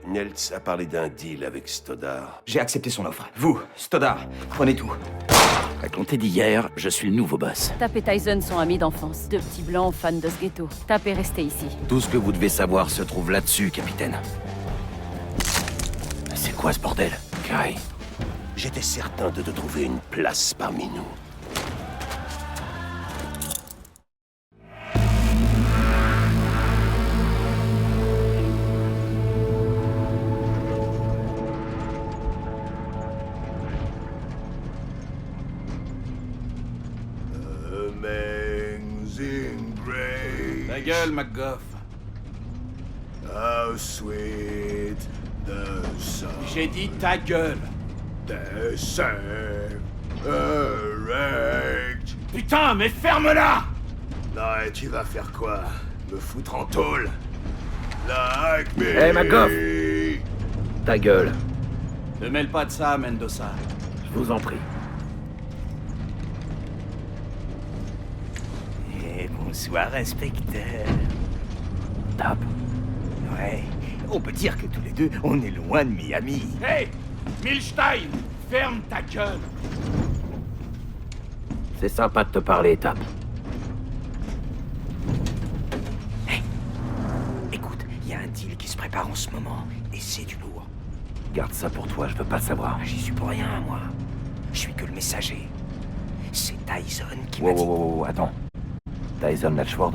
Niels a parlé d'un deal avec Stoddard. J'ai accepté son offre. Vous, Stoddard, prenez tout. À compter d'hier, je suis le nouveau boss. Tap et Tyson sont amis d'enfance, deux petits blancs fans de ce ghetto. Tap est resté ici. Tout ce que vous devez savoir se trouve là-dessus, capitaine. C'est quoi ce bordel? Kai, j'étais certain de te trouver une place parmi nous. Amazing grace. Ta gueule, McGoff. How sweet the sound. J'ai dit ta gueule. They saved a wrecked. Putain, mais ferme-la! Là, et tu vas faire quoi? Me foutre en tôle? Like me. Hey, McGoff. Ta gueule, Ne mêle pas de ça, Mendoza. je vous en prie. Et bonsoir, inspecteur. Tap. Ouais, on peut dire que tous les deux, on est loin de Miami. Hey! Milstein! Ferme ta gueule! C'est sympa de te parler, Tap. Écoute, il y a un deal qui se prépare en ce moment, et c'est du lourd. Garde ça pour toi, je veux pas le savoir. J'y suis pour rien, moi. Je suis que le messager. C'est Tyson qui m'a Wow, dit... wow, wow, wow, attends. Tyson Latchford?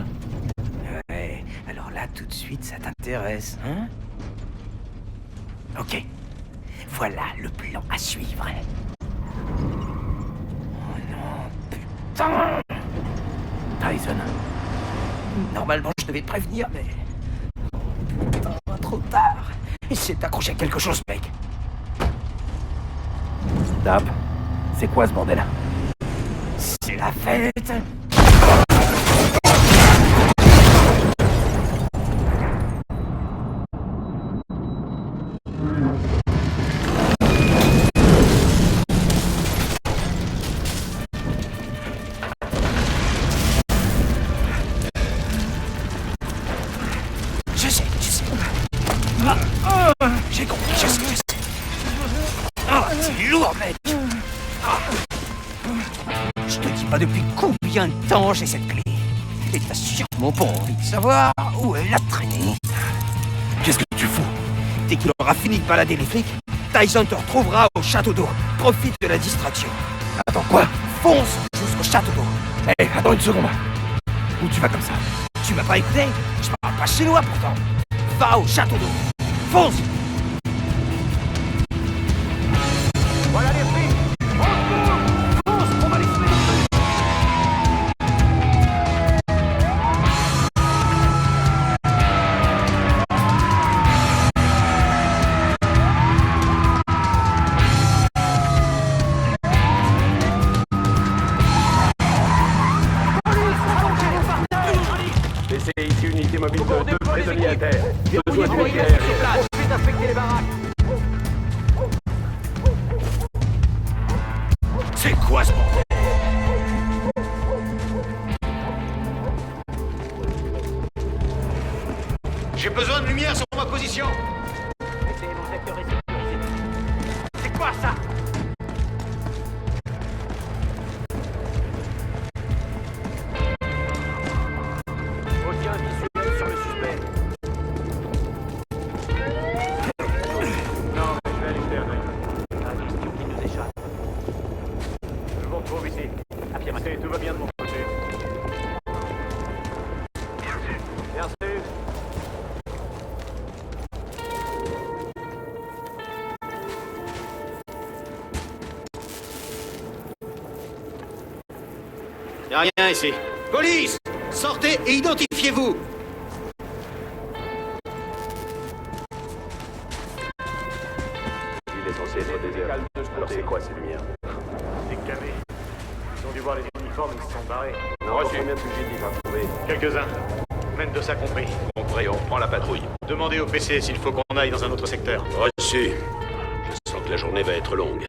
Ouais, alors là, tout de suite, ça t'intéresse, hein? Ok. Voilà le plan à suivre. Oh non, putain! Tyson. Normalement, je devais te prévenir, mais... Putain, trop tard. Il s'est accroché à quelque chose, mec. Tap. C'est quoi ce bordel? C'est la fête! Je sais. J'ai compris, je sais. Ah, c'est lourd, mec! Je te dis pas depuis combien de temps j'ai cette clé. Et t'as sûrement pas envie de savoir où elle a traîné. Qu'est-ce que tu fous? Dès qu'il aura fini de balader les flics, Tyson te retrouvera au château d'eau. Profite de la distraction. Attends, quoi? Fonce jusqu'au château d'eau. Hé, attends une seconde. Où tu vas comme ça? Tu m'as pas écouté? Je parle pas chinois pourtant. Va au château d'eau. Fonce! Voilà les flics! Fonce, on va les tuer! C'est ici unité mobile de 2 prisonniers à terre. Besoin d'unité C'est quoi ce bordel? J'ai besoin de lumière sur ma position. Essayez mon secteur et sécurisé. C'est quoi ça? Aucun visuel sur le suspect. Non, je vais à l'extérieur. La question qui nous échappe. Je vous retrouve ici. Affirmatif. Tout va bien de mon côté. Merci. Y'a rien ici. Police! Sortez et identifiez-vous! Il est censé être désert. Alors c'est quoi ces lumières? Des camés. Ils ont dû voir les uniformes, ils se sont barrés. Non, combien de fugitifs à trouver? Quelques-uns. Mendoza compris. Compris, on reprend la patrouille. Demandez au PC s'il faut qu'on aille dans un autre secteur. Reçu. Je sens que la journée va être longue.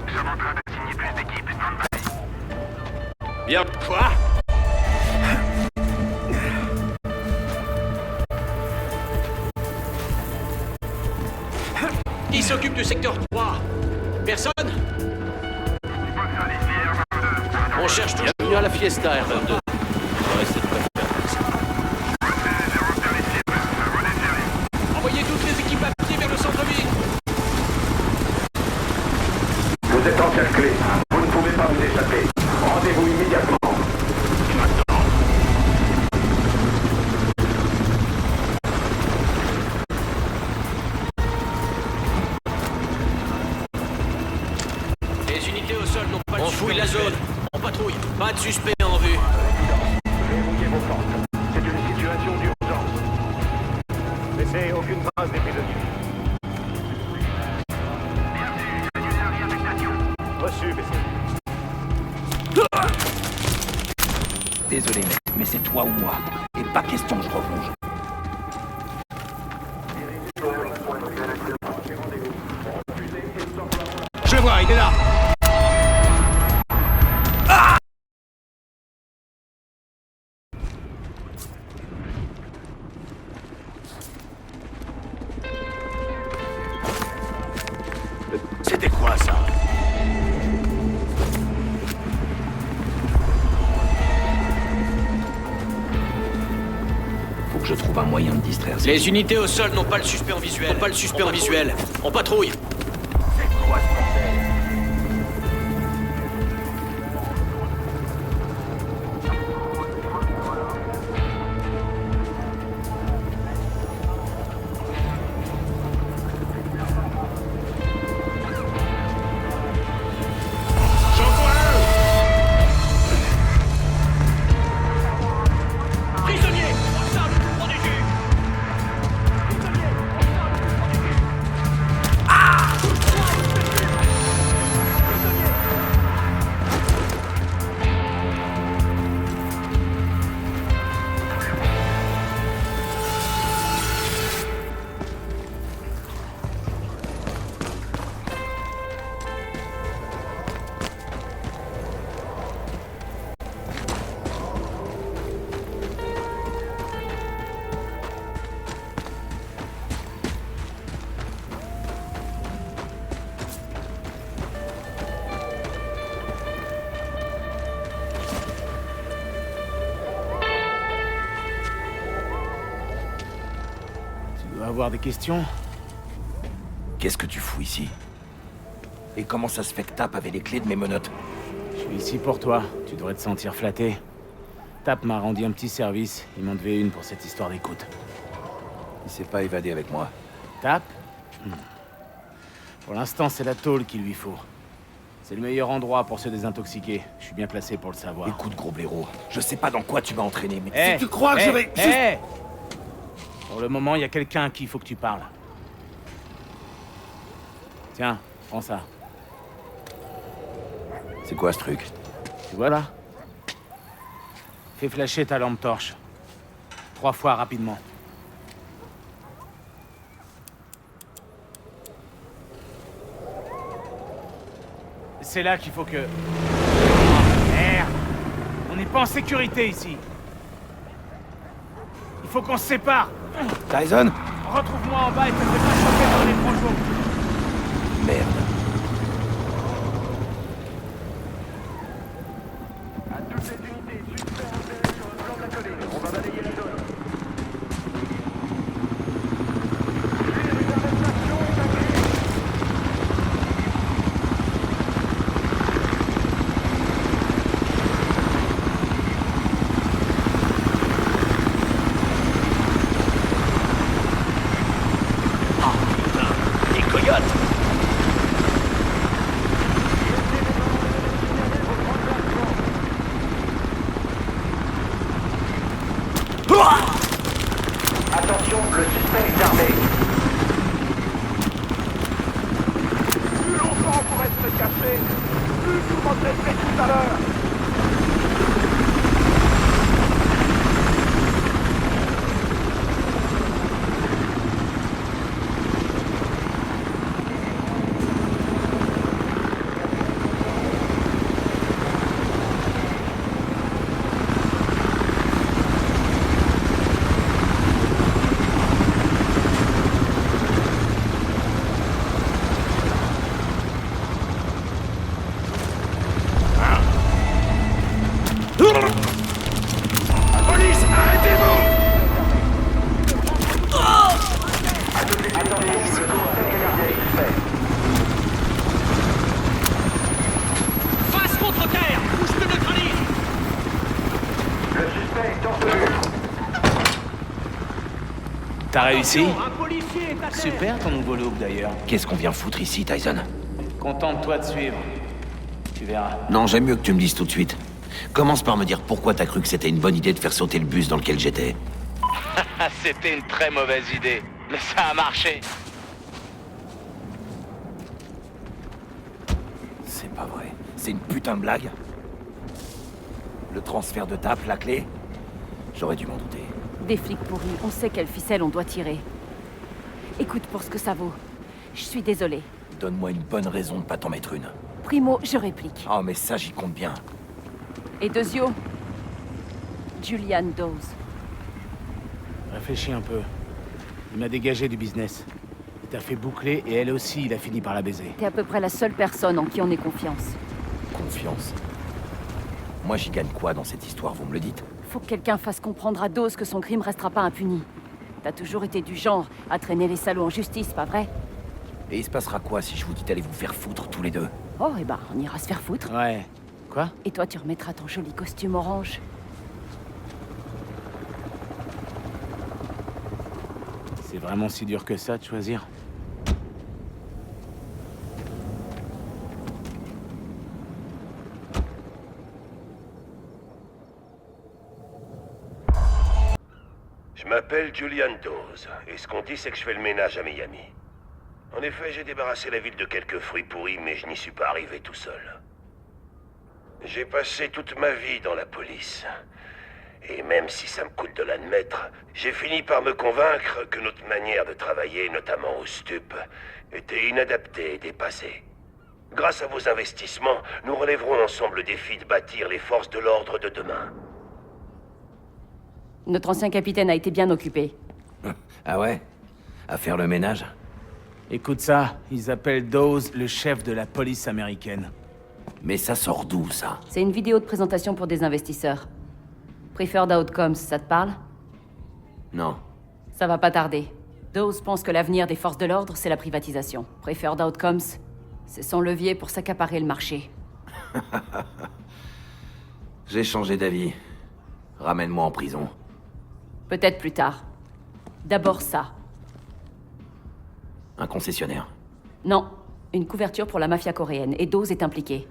Nous sommes en train d'assigner plus d'équipes. Bien. Quoi? Qui s'occupe du secteur 3? Personne? On cherche toujours. Bienvenue à la Fiesta, R22. On va rester de préférence. Envoyez toutes les équipes à pied vers le centre-ville. Vous êtes encerclés. Vous ne pouvez pas vous échapper. Rendez-vous immédiatement. Les unités au sol n'ont pas de. On fouille la zone. On patrouille. Pas de suspect en vue. Verrouillez vos portes. C'est une situation d'urgence. Laissez aucune trace des prisonniers. Reçu, BC. Désolé, mec, mais c'est toi ou moi. Et pas question que je replonge. Je le vois, il est là. C'était quoi ça? Faut que je trouve un moyen de distraire ces... Les unités au sol n'ont pas le suspect en visuel. Pas le suspect en visuel. On patrouille. C'est quoi ce bordel? Prisonniers, au sol, protégés. Prisonniers, au sol, protégés. Tu dois avoir des questions? Qu'est-ce que tu fous ici? Et comment ça se fait que Tap avait les clés de mes menottes? Je suis ici pour toi. Tu devrais te sentir flatté. Tap m'a rendu un petit service. Il m'en devait une pour cette histoire d'écoute. Il s'est pas évadé avec moi. Tap? Pour l'instant, c'est la tôle qu'il lui faut. C'est le meilleur endroit pour se désintoxiquer. Je suis bien placé pour le savoir. Écoute, gros blaireau, je sais pas dans quoi tu m'as entraîné, mais Eh, si tu crois que je vais... eh. Pour le moment, il y a quelqu'un à qui il faut que tu parles. Tiens, prends ça. C'est quoi ce truc? Tu vois là? Fais flasher ta lampe torche. 3 fois rapidement. C'est là qu'il faut que... Merde! On n'est pas en sécurité ici. Il faut qu'on se sépare. Tyson? Retrouve-moi en bas et te fais pas choper dans les franchos. Merde. Des coyotes! Attention, le suspect est armé. Plus longtemps pour rester caché, plus vous m'entendrez tout à l'heure! T'as réussi? Super ton nouveau look d'ailleurs. Qu'est-ce qu'on vient foutre ici, Tyson? Contente-toi de suivre. Tu verras. Non, j'aime mieux que tu me dises tout de suite. Commence par me dire pourquoi t'as cru que c'était une bonne idée de faire sauter le bus dans lequel j'étais. C'était une très mauvaise idée, mais ça a marché. C'est pas vrai. C'est une putain de blague. Le transfert de tape, la clé? J'aurais dû m'en douter. Des flics pourris, on sait quelle ficelle on doit tirer. Écoute pour ce que ça vaut. Je suis désolée. Donne-moi une bonne raison de pas t'en mettre une. Primo, je réplique. Oh, mais ça, j'y compte bien. Et Deuxio, Julian Dawes. Réfléchis un peu. Il m'a dégagé du business. Il t'a fait boucler et elle aussi, il a fini par la baiser. T'es à peu près la seule personne en qui on ait confiance. Confiance. Moi, j'y gagne quoi dans cette histoire, vous me le dites? Faut que quelqu'un fasse comprendre à Dawes que son crime restera pas impuni. T'as toujours été du genre à traîner les salauds en justice, pas vrai? Et il se passera quoi si je vous dis d'aller vous faire foutre tous les deux? Oh, eh ben, on ira se faire foutre. Ouais. Quoi? Et toi, tu remettras ton joli costume orange. C'est vraiment si dur que ça de choisir? Je m'appelle Julian Dawes, et ce qu'on dit, c'est que je fais le ménage à Miami. En effet, j'ai débarrassé la ville de quelques fruits pourris, mais je n'y suis pas arrivé tout seul. J'ai passé toute ma vie dans la police. Et même si ça me coûte de l'admettre, j'ai fini par me convaincre que notre manière de travailler, notamment au stup, était inadaptée et dépassée. Grâce à vos investissements, nous relèverons ensemble le défi de bâtir les forces de l'ordre de demain. Notre ancien capitaine a été bien occupé. Ah ouais? À faire le ménage? Écoute ça, ils appellent Dawes le chef de la police américaine. Mais ça sort d'où, ça? C'est une vidéo de présentation pour des investisseurs. Preferred Outcomes, ça te parle? Non. Ça va pas tarder. Dawes pense que l'avenir des forces de l'ordre, c'est la privatisation. Preferred Outcomes, c'est son levier pour s'accaparer le marché. J'ai changé d'avis. Ramène-moi en prison. Peut-être plus tard. D'abord ça. Un concessionnaire. Non, une couverture pour la mafia coréenne, et Dawes est impliqué.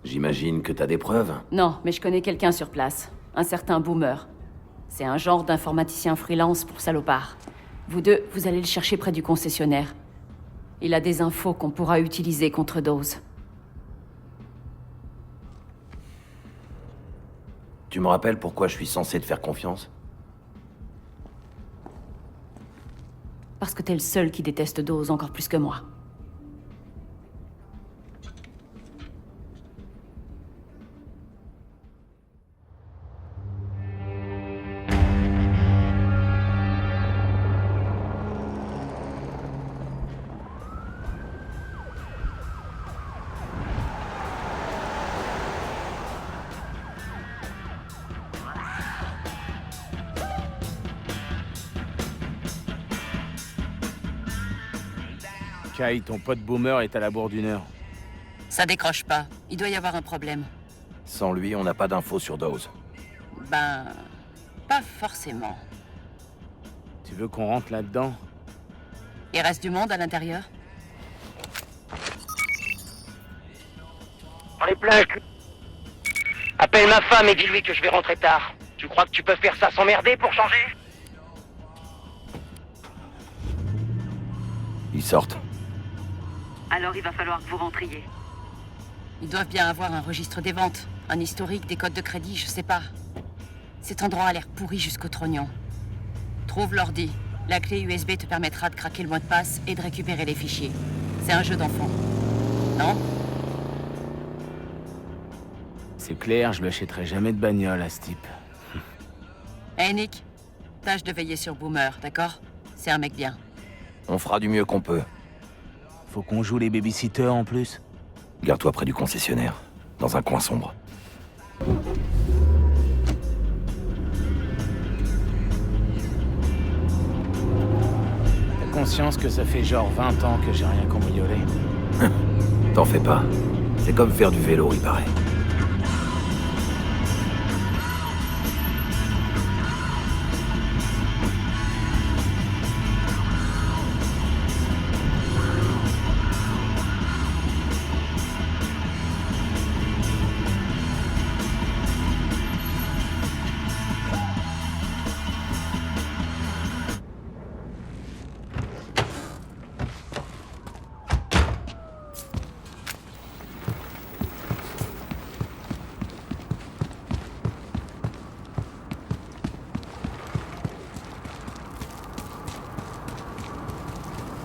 J'imagine que t'as des preuves. Non, mais je connais quelqu'un sur place. Un certain Boomer. C'est un genre d'informaticien freelance pour salopard. Vous deux, vous allez le chercher près du concessionnaire. Il a des infos qu'on pourra utiliser contre Dawes. Tu me rappelles pourquoi je suis censé te faire confiance? Parce que t'es le seul qui déteste Dawes encore plus que moi. Kai, ton pote Boomer est à la bourre d'une heure. Ça décroche pas. Il doit y avoir un problème. Sans lui, on n'a pas d'infos sur Dawes. Ben... pas forcément. Tu veux qu'on rentre là-dedans? Il reste du monde à l'intérieur? On est plein, cul. Appelle ma femme et dis-lui que je vais rentrer tard. Tu crois que tu peux faire ça sans merder pour changer? Ils sortent. Alors il va falloir que vous rentriez. Ils doivent bien avoir un registre des ventes, un historique, des codes de crédit, je sais pas. Cet endroit a l'air pourri jusqu'au trognon. Trouve l'ordi. La clé USB te permettra de craquer le mot de passe et de récupérer les fichiers. C'est un jeu d'enfant. Non? C'est clair, je lui achèterai jamais de bagnole à ce type. Hey Nick, tâche de veiller sur Boomer, d'accord? C'est un mec bien. On fera du mieux qu'on peut. Faut qu'on joue les babysitters en plus. Garde-toi près du concessionnaire, dans un coin sombre. T'as conscience que ça fait genre 20 ans que j'ai rien cambriolé? T'en fais pas. C'est comme faire du vélo, il paraît.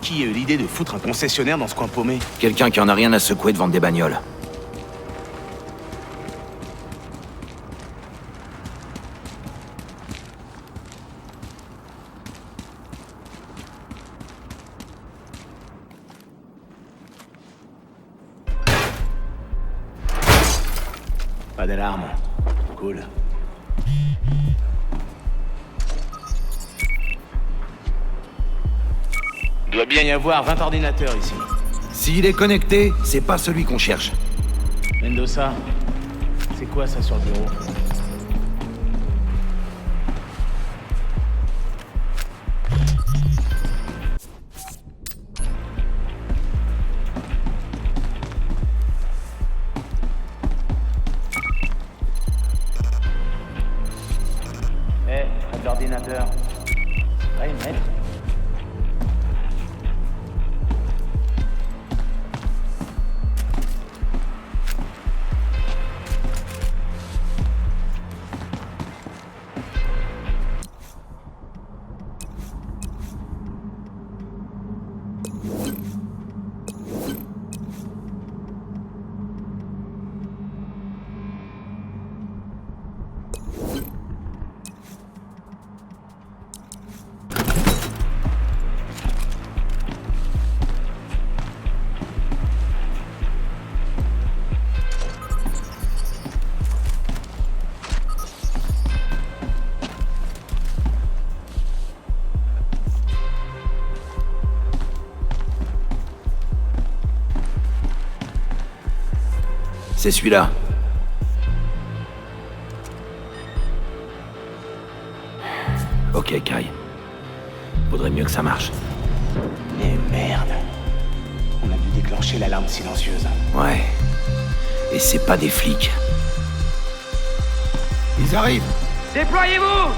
Qui a eu l'idée de foutre un concessionnaire dans ce coin paumé? Quelqu'un qui en a rien à secouer de vendre des bagnoles. Pas d'alarme. Cool. Il doit bien y avoir 20 ordinateurs ici. S'il est connecté, c'est pas celui qu'on cherche. Mendoza, c'est quoi ça sur le bureau? Près de l'ordinateur. Ouais, maître. C'est celui-là. Ok, Kai. Faudrait mieux que ça marche. Mais merde. On a dû déclencher l'alarme silencieuse. Ouais. Et c'est pas des flics. Ils arrivent. Déployez-vous!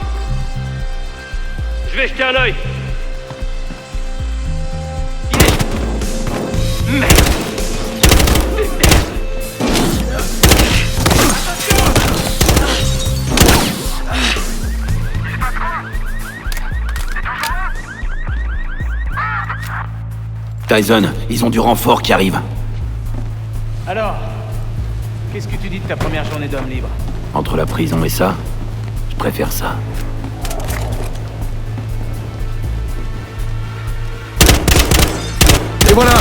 Je vais jeter un œil. Tyson, ils ont du renfort qui arrive. Alors, qu'est-ce que tu dis de ta première journée d'homme libre? Entre la prison et ça, je préfère ça. Et voilà!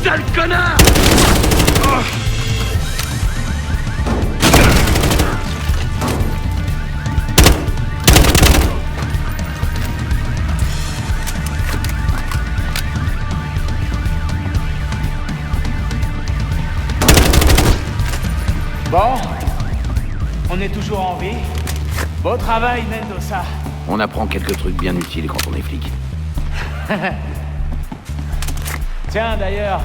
Sale connard! Bon, on est toujours en vie. Beau travail, Mendoza. On apprend quelques trucs bien utiles quand on est flic. Tiens, d'ailleurs,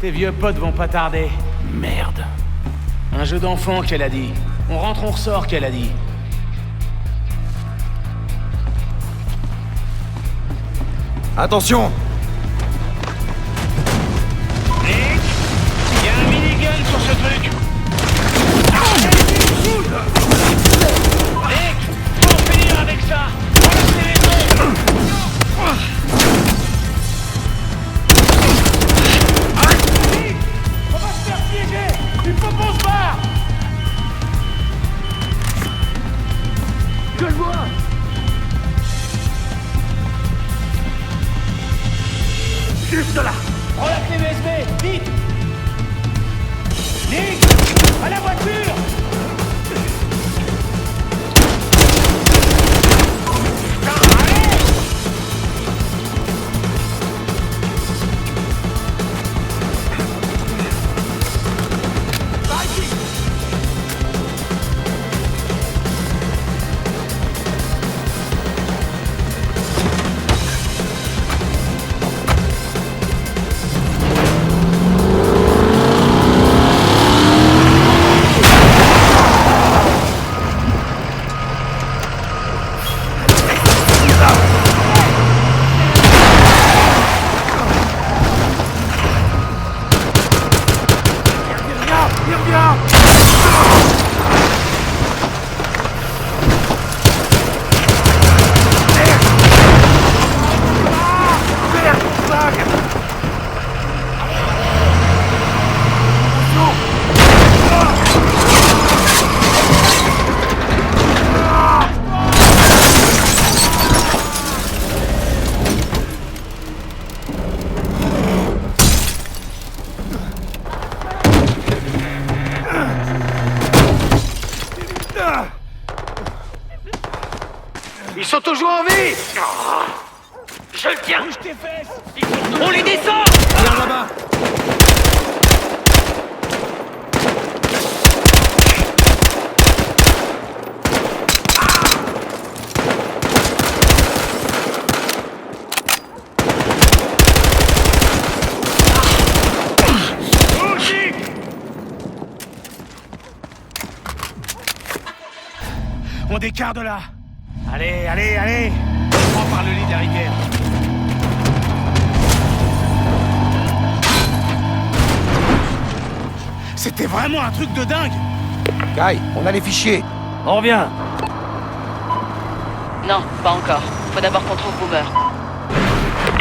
tes vieux potes vont pas tarder. Merde. Un jeu d'enfant, qu'elle a dit. On rentre, on ressort, qu'elle a dit. Attention! Nick, il y a un minigun sur ce truc. Nick, faut en finir avec ça. On laisse les maisons. Nick, on va se faire piéger. Il faut qu'on se barre. Je le vois! Juste là! Prends la clé USB, vite. Nick, à la voiture. Ils sont toujours en vie! Je le tiens! Bouge tes fesses! On les descend! Viens là-bas! On décarre de là! Allez, allez, allez! On prend par le lit de la rivière. C'était vraiment un truc de dingue! Kai, on a les fichiers. On revient. Non, pas encore. Faut d'abord qu'on trouve Boomer.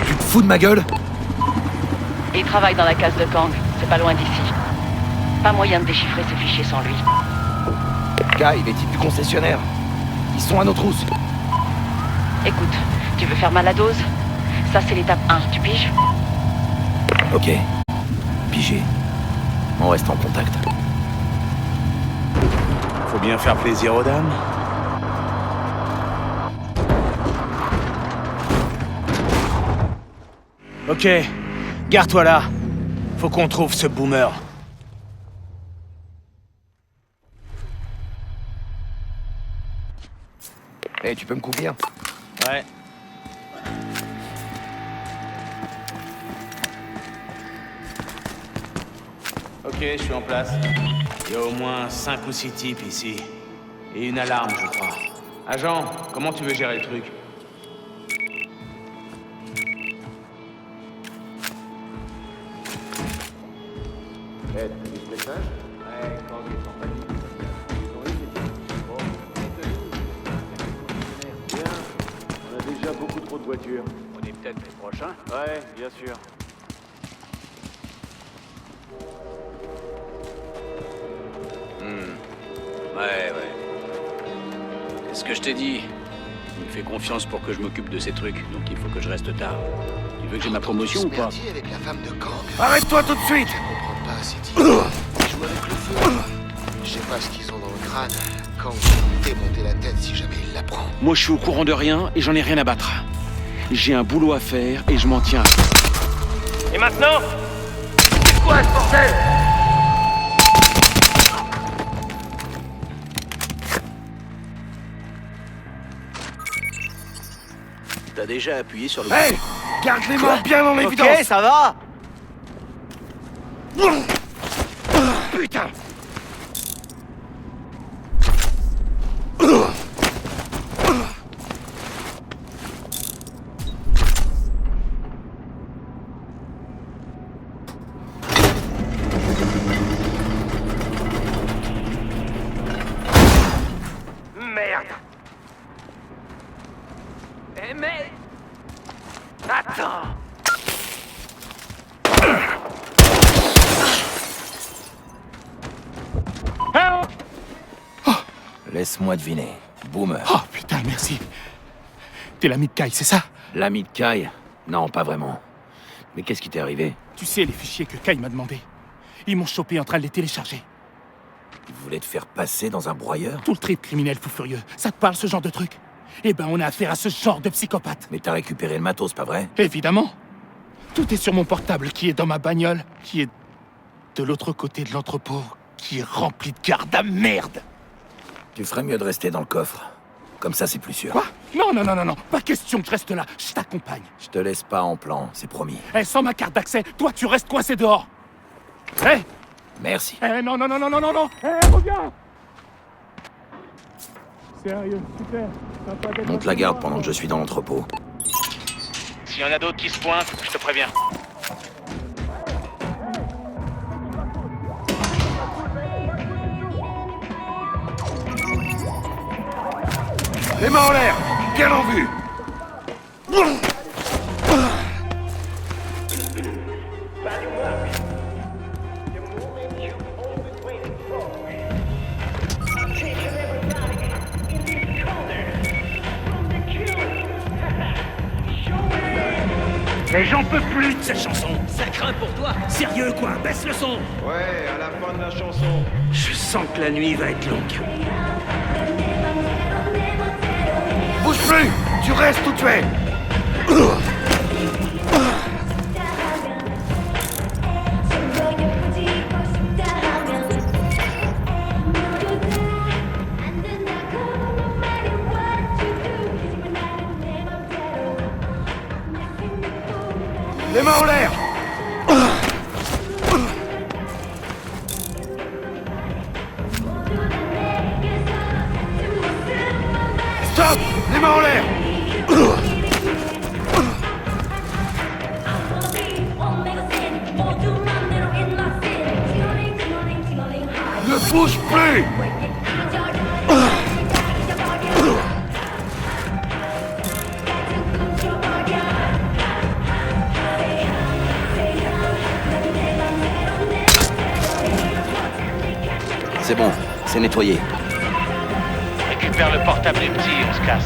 Tu te fous de ma gueule? Il travaille dans la case de Kang. C'est pas loin d'ici. Pas moyen de déchiffrer ce fichier sans lui. Kai, les types du concessionnaire. Ils sont à nos trousses. Écoute, tu veux faire mal à dose? Ça, c'est l'étape 1, tu piges? Ok. Pigé. On reste en contact. Faut bien faire plaisir aux dames. Ok, garde-toi là. Faut qu'on trouve ce Boomer. Eh, tu peux me couvrir? Ouais. Ok, je suis en place. Il y a au moins 5 ou 6 types ici. Et une alarme, je crois. Agent, comment tu veux gérer le truc? Ed, t'as vu ce message? Ouais, quand ils sont pas dit. Ils ont eu des trucs. Bon, bien. On a déjà beaucoup trop de voitures. On est peut-être les prochains? Ouais, bien sûr. Ouais. C'est ce que je t'ai dit. Il me fait confiance pour que je m'occupe de ces trucs, donc il faut que je reste tard. Tu veux que j'ai ma promotion ou pas? Avec la femme de Kang. Arrête-toi tout de suite! Je comprends pas ces types. Ils jouent avec le feu. Je sais pas ce qu'ils ont dans le crâne. Kang va démonter la tête si jamais il la prend. Moi, je suis au courant de rien et j'en ai rien à battre. J'ai un boulot à faire et je m'en tiens. Et maintenant? C'est quoi ce bordel? T'as déjà appuyé sur le... Hey! Garde les mains bien dans l'évidence! Ok, ça va? Putain! Merde! Eh mais... Attends! Laisse-moi deviner. Boomer. Oh putain, merci. T'es l'ami de Kai, c'est ça? L'ami de Kai? Non, pas vraiment. Mais qu'est-ce qui t'est arrivé? Tu sais les fichiers que Kai m'a demandé. Ils m'ont chopé en train de les télécharger. Il voulait te faire passer dans un broyeur? Tout le trip criminel fou furieux. Ça te parle ce genre de truc? Eh ben on a affaire à ce genre de psychopathe. Mais t'as récupéré le matos, pas vrai? Évidemment. Tout est sur mon portable qui est dans ma bagnole, qui est de l'autre côté de l'entrepôt, qui est rempli de garde à merde. Tu ferais mieux de rester dans le coffre. Comme ça, c'est plus sûr. Quoi? Non, pas question que je reste là. Je t'accompagne. Je te laisse pas en plan, c'est promis. Eh, sans ma carte d'accès, toi tu restes coincé dehors. Eh! Merci. Eh, non. Eh, reviens! Sérieux, super. Monte la garde pendant que je suis dans l'entrepôt. S'il y en a d'autres qui se pointent, je te préviens. Les mains en l'air! Bien en vue! Mais j'en peux plus de cette chanson! Ça craint pour toi! Sérieux quoi? Baisse le son! Ouais, à la fin de la chanson. Je sens que la nuit va être longue. Bouge plus! Tu restes où tu es! Les mains en l'air! Stop! Les mains en l'air! Ne bouge plus! C'est bon, c'est nettoyé. Récupère le portable des petits et on se casse.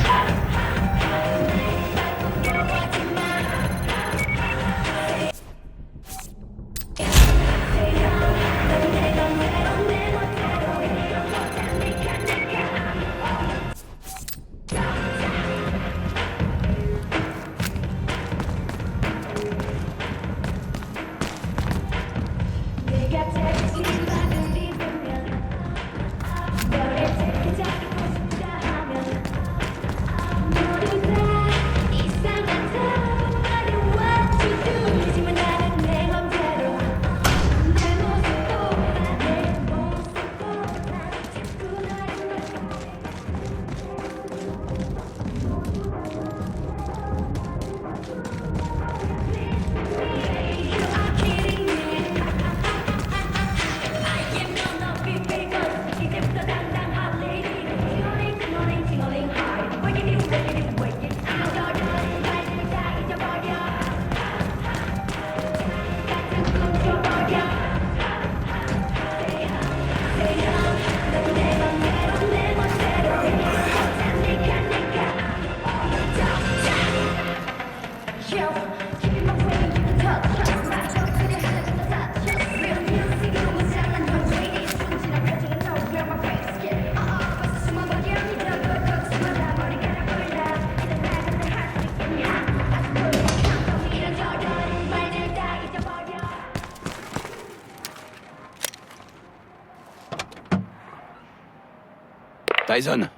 Tyson,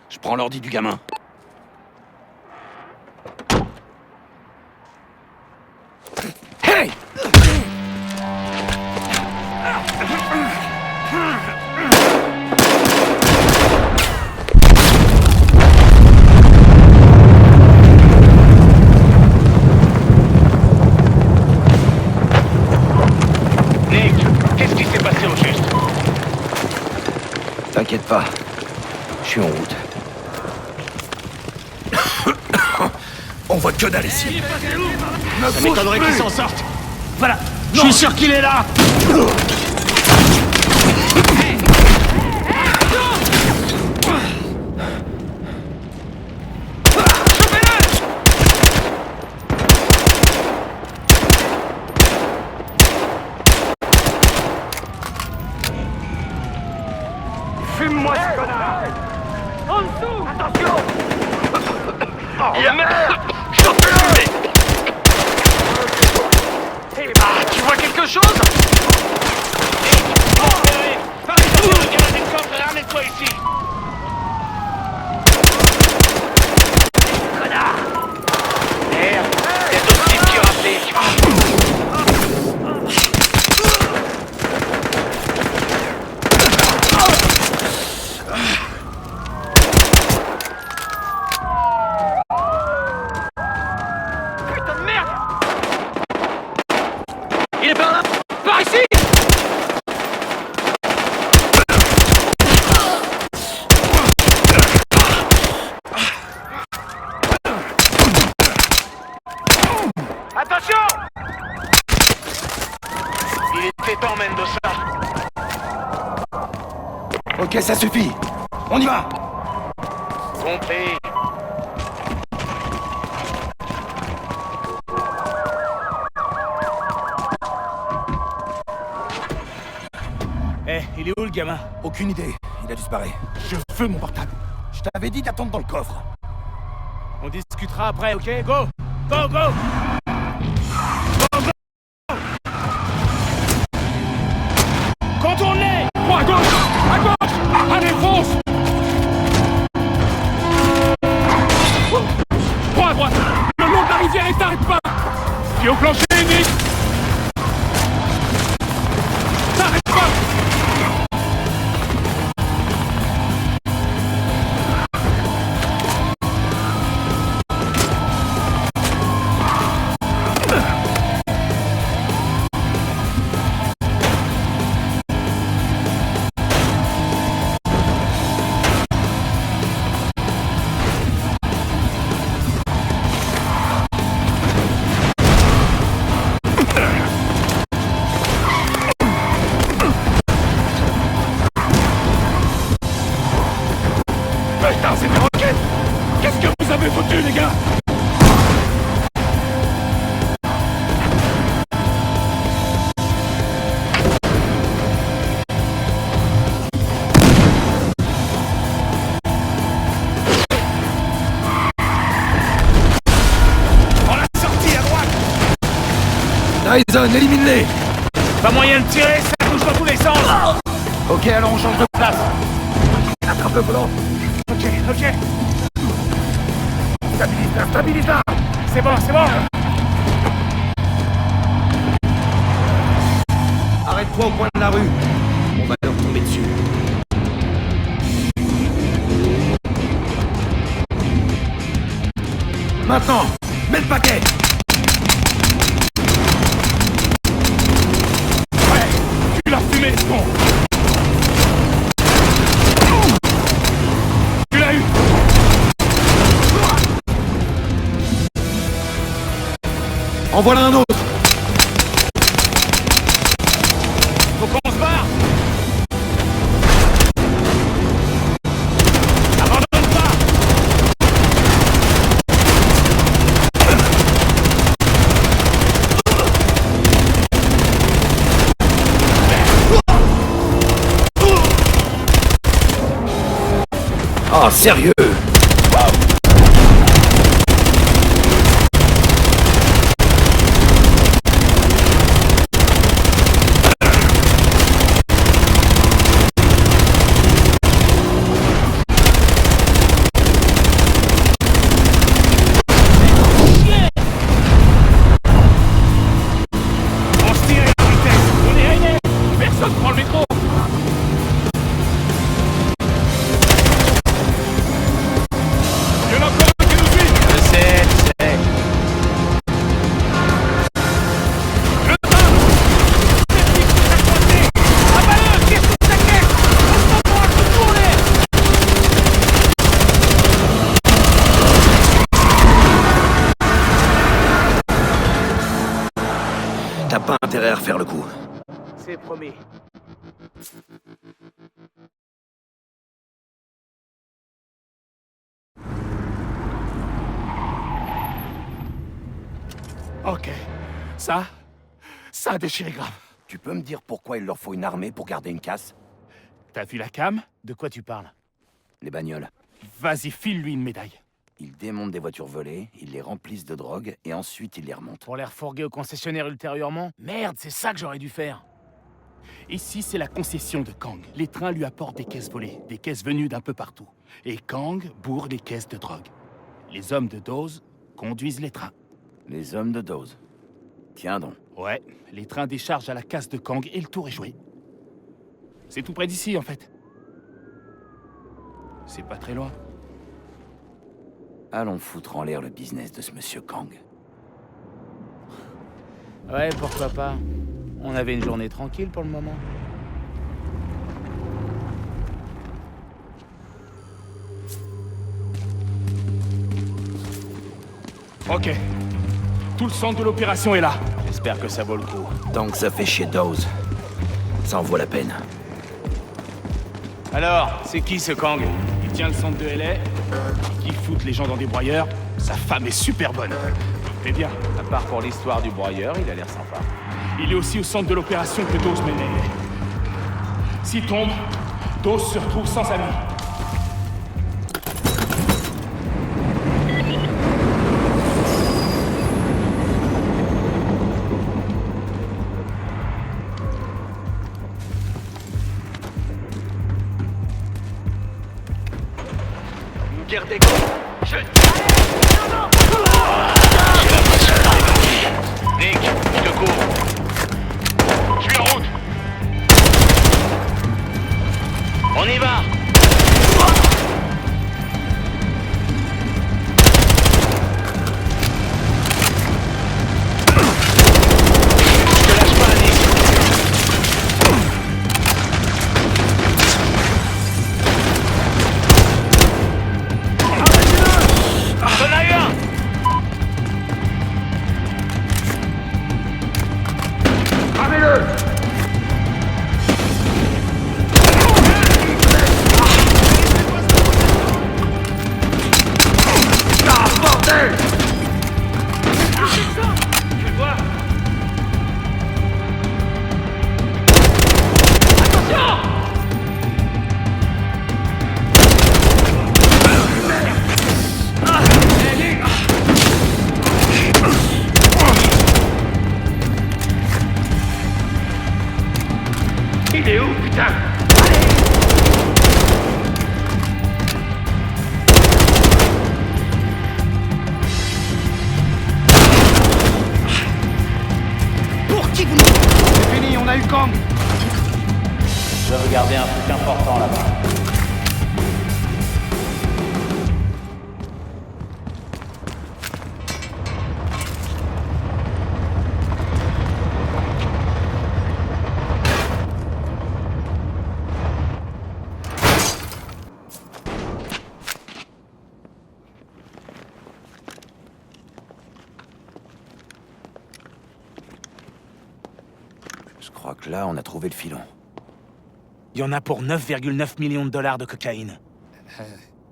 je prends l'ordi du gamin. Hey! Nick, qu'est-ce qui s'est passé au juste? T'inquiète pas. Je suis en route. On voit que dalle ici. Ça m'étonnerait qu'il s'en sorte. Voilà. Je suis sûr qu'il est là. Fume-moi ce connard! En dessous! Attention! Oh merde! Je t'en peux fumer! Ah, tu vois quelque chose? Ramène-toi ici! Connard! Merde! Il y a d'autres types qui rappellent. Putain de merde! Il est par là! Par ici! Attention! Il était temps, Mendoza. Ok, ça suffit. On y va. Compris. Eh, il est où le gamin? Aucune idée. Il a disparu. Je veux mon portable. Je t'avais dit d'attendre dans le coffre. On discutera après, ok? Go! Go, go! Go, go! Contournez! Prends à gauche! À gauche! Allez, fonce! Prends à droite! Le long de la rivière et t'arrête pas! Pied au plancher, Nick! T'arrête pas! Putain, c'est des roquettes! Qu'est-ce que vous avez foutu, les gars? On l'a sorti à droite! Dyson, élimine-les! Pas moyen de tirer, ça touche dans tous les sens! Ok, alors on change de place. Attrape le volant. Ok, ok. Stabilise-la, stabilise-la! C'est bon, c'est bon! Arrête-toi au coin de la rue. On va leur tomber dessus. Maintenant, mets le paquet! Ouais! Tu l'as fumé, ce con! Tu l'as eu! En voilà un autre! Faut qu'on se barre! Abandonne pas! Ah, sérieux? On se tire à la vitesse! On est aidé! Personne prend le métro! Il y en a encore un qui nous suit! Je sais, je sais. Le train! Sceptique, c'est coincé! Abat-le! Tire sur sa caisse! On se pourra se tourner! T'as pas intérêt à refaire le coup. C'est promis. Ok. Ça a déchiré grave. Tu peux me dire pourquoi il leur faut une armée pour garder une casse? T'as vu la cam? De quoi tu parles? Les bagnoles. Vas-y, file-lui une médaille. Ils démontent des voitures volées, ils les remplissent de drogue et ensuite ils les remontent. Pour les refourguer au concessionnaire ultérieurement? Merde, c'est ça que j'aurais dû faire. Ici, c'est la concession de Kang. Les trains lui apportent des caisses volées, des caisses venues d'un peu partout. Et Kang bourre les caisses de drogue. Les hommes de Dawes conduisent les trains. Les hommes de Dawes. Tiens donc. Ouais, les trains déchargent à la casse de Kang et le tour est joué. C'est tout près d'ici, en fait. C'est pas très loin. Allons foutre en l'air le business de ce monsieur Kang. Ouais, pourquoi pas. On avait une journée tranquille pour le moment. Ok. Tout le centre de l'opération est là. J'espère que ça vaut le coup. Tant que ça fait chier Dawes, ça en vaut la peine. Alors, c'est qui ce Kang? Il tient le centre de LA, il fout les gens dans des broyeurs. Sa femme est super bonne. C'est bien. À part pour l'histoire du broyeur, il a l'air sympa. Il est aussi au centre de l'opération que Dawes menait. S'il tombe, Dawes se retrouve sans amis. guerre des gangs. J'ai l'impression d'arriver. Nick, je te cours. Je suis en route. On y va. Je te lâche pas, Nick. T'en as eu un. Il est où, putain? Pour qui vous... C'est fini, on a eu Kang. Je vais regarder un truc important là-bas. Je crois que là, on a trouvé le filon. Il y en a pour 9,9 millions de dollars de cocaïne.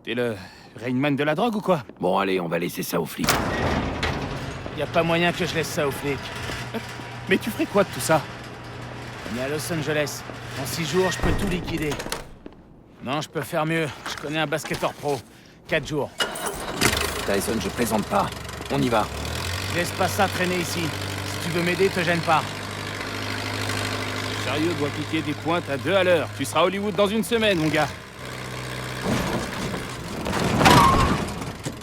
T'es le Rainman de la drogue ou quoi? Bon, allez, on va laisser ça aux flics. Y a pas moyen que je laisse ça aux flics. Mais tu ferais quoi de tout ça? On est à Los Angeles. En 6 jours, je peux tout liquider. Non, je peux faire mieux. Je connais un basketteur pro. 4 jours. Tyson, je plaisante pas. On y va. Laisse pas ça traîner ici. Si tu veux m'aider, te gêne pas. Sérieux doit piquer des pointes à 2 à l'heure. Tu seras à Hollywood dans une semaine, mon gars.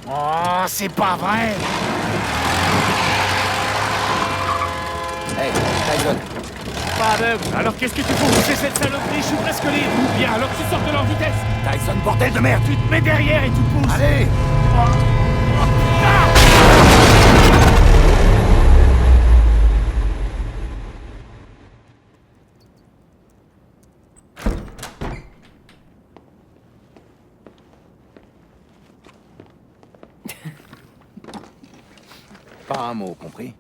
Oh, c'est pas vrai! Hey, Tyson. Pas aveugle. Alors qu'est-ce que tu fous? C'est cette saloperie, je suis presque libre. Ou bien alors tu sors de leur vitesse. Tyson, bordel de merde. Tu te mets derrière et tu pousses. Allez! Pas un mot, compris?